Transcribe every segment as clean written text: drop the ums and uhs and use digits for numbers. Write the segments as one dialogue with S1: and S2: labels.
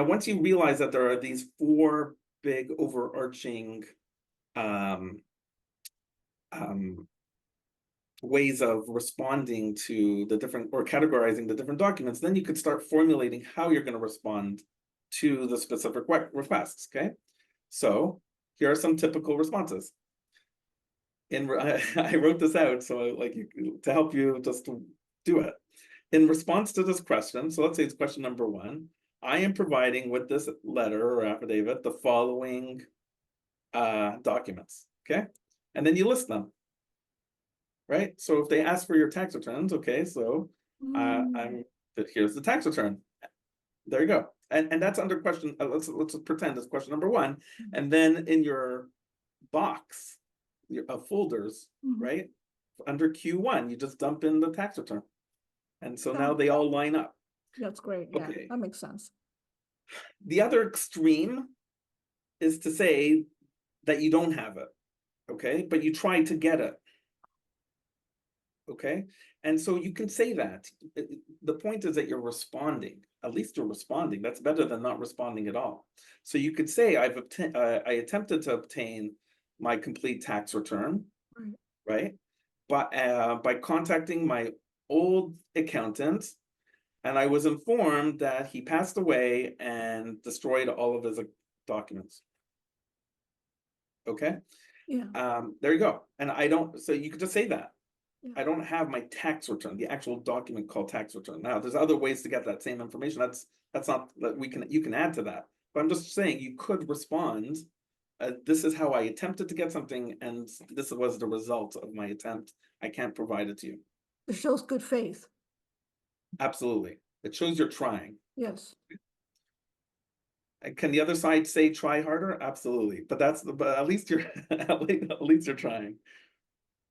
S1: Now, once you realize that there are these four big overarching ways of responding to the different, or categorizing the different documents, then you could start formulating how you're going to respond to the specific requests, okay? So here are some typical responses. I wrote this out so to help you just to do it. In response to this question, so let's say it's question number 1, I am providing with this letter or affidavit the following documents, okay? And then you list them, right? So if they ask for your tax returns, okay, so here's the tax return. There you go. And that's under question, let's pretend it's question number 1. And then in your box of folders, right, under Q1, you just dump in the tax return. And so now they all line up.
S2: That's great. Yeah, okay. That makes sense.
S1: The other extreme is to say that you don't have it, okay, but you try to get it, okay? And so you can say that. The point is that you're responding. At least you're responding. That's better than not responding at all. So you could say, I attempted to obtain my complete tax return, right? But by contacting my old accountant, and I was informed that he passed away and destroyed all of his documents. Okay.
S2: Yeah.
S1: There you go. And I don't, so you could just say that. Yeah. I don't have my tax return, the actual document called tax return. Now, there's other ways to get that same information. That's not that you can add to that. But I'm just saying you could respond. This is how I attempted to get something, and this was the result of my attempt. I can't provide it to you.
S2: It shows good faith.
S1: Absolutely. It shows you're trying.
S2: Yes.
S1: Can the other side say try harder? Absolutely. But at least you're at least you're trying.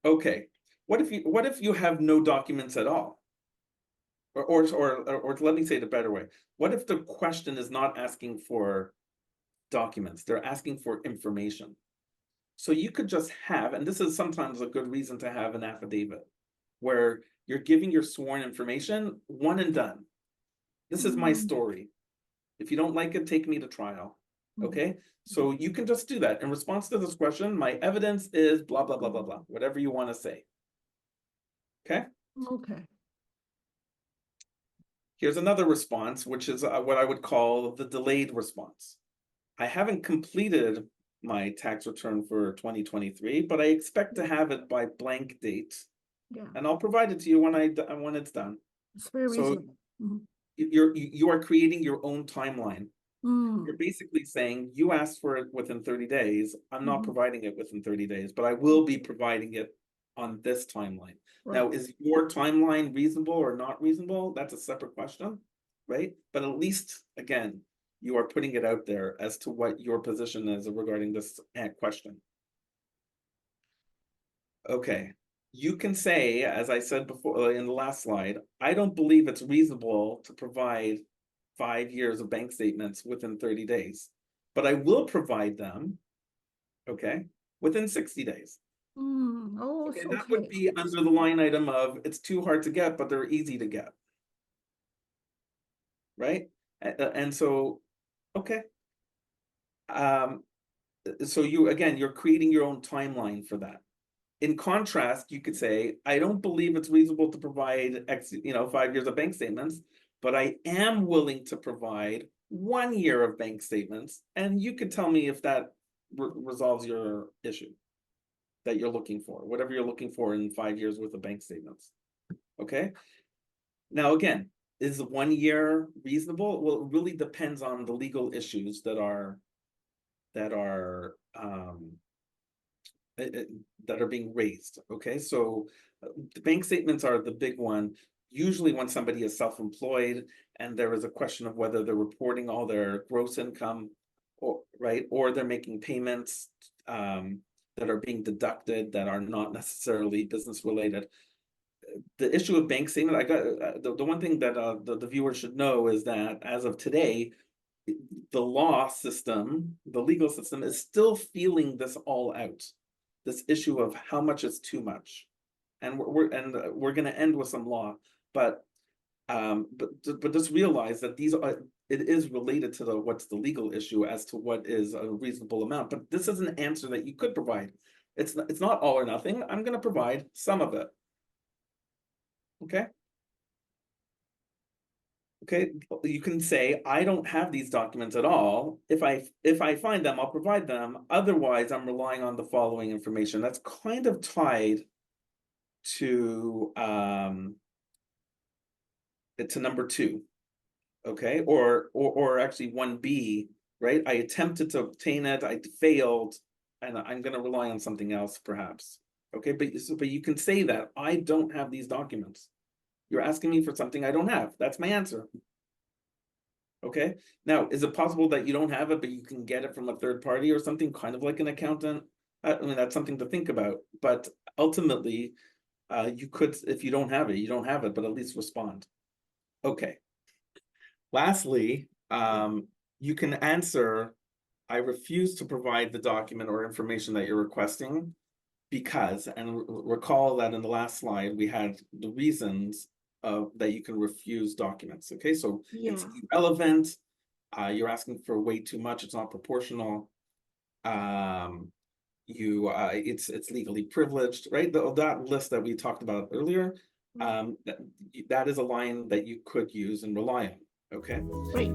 S1: Okay. What if you have no documents at all? Or let me say it a better way. What if the question is not asking for documents? They're asking for information. So you could just have, and this is sometimes a good reason to have an affidavit, where you're giving your sworn information, one and done. This is my story. If you don't like it, take me to trial. Okay? So you can just do that. In response to this question, my evidence is blah, blah, blah, blah, blah, whatever you want to say. Okay?
S2: Okay.
S1: Here's another response, which is what I would call the delayed response. I haven't completed my tax return for 2023, but I expect to have it by blank date.
S2: Yeah.
S1: And I'll provide it to you when it's done.
S2: It's very reasonable.
S1: You are creating your own timeline. You're basically saying you asked for it within 30 days. I'm not providing it within 30 days, but I will be providing it on this timeline. Right. Now, is your timeline reasonable or not reasonable? That's a separate question, right? But at least, again, you are putting it out there as to what your position is regarding this question. Okay. You can say, as I said before in the last slide, I don't believe it's reasonable to provide 5 years of bank statements within 30 days, but I will provide them, okay, within 60 days. Okay, that would be under the line item of it's too hard to get, but they're easy to get. Right? And so, okay. So you're creating your own timeline for that. In contrast, you could say, I don't believe it's reasonable to provide 5 years of bank statements, but I am willing to provide 1 year of bank statements. And you could tell me if that resolves your issue that you're looking for, whatever you're looking for in 5 years worth of bank statements. Okay. Now, again, is 1 year reasonable? Well, it really depends on the legal issues that are being raised. Okay, so the bank statements are the big one. Usually when somebody is self-employed and there is a question of whether they're reporting all their gross income, or they're making payments that are being deducted that are not necessarily business related. The issue of bank statement, I got the one thing that the viewer should know is that as of today, the law system, the legal system is still feeling this all out. This issue of how much is too much, and we're going to end with some law, but just realize that it is related to what's the legal issue as to what is a reasonable amount, but this is an answer that you could provide. It's not all or nothing. I'm going to provide some of it. Okay. Okay, you can say, I don't have these documents at all. If I find them, I'll provide them. Otherwise, I'm relying on the following information. That's kind of tied to number 2. Okay, or actually 1B, right? I attempted to obtain it, I failed, and I'm going to rely on something else, perhaps. Okay, but you can say that I don't have these documents. You're asking me for something I don't have. That's my answer. Okay, now is it possible that you don't have it, but you can get it from a third party or something, kind of like an accountant? I mean, that's something to think about. But ultimately, you could, if you don't have it, you don't have it, but at least respond. Okay. Lastly, you can answer, I refuse to provide the document or information that you're requesting because, and recall that in the last slide, we had the reasons that you can refuse documents. Okay, so it's irrelevant, you're asking for way too much, it's not proportional, it's legally privileged, right? That list that we talked about earlier, that is a line that you could use and rely on. Okay.
S2: Great.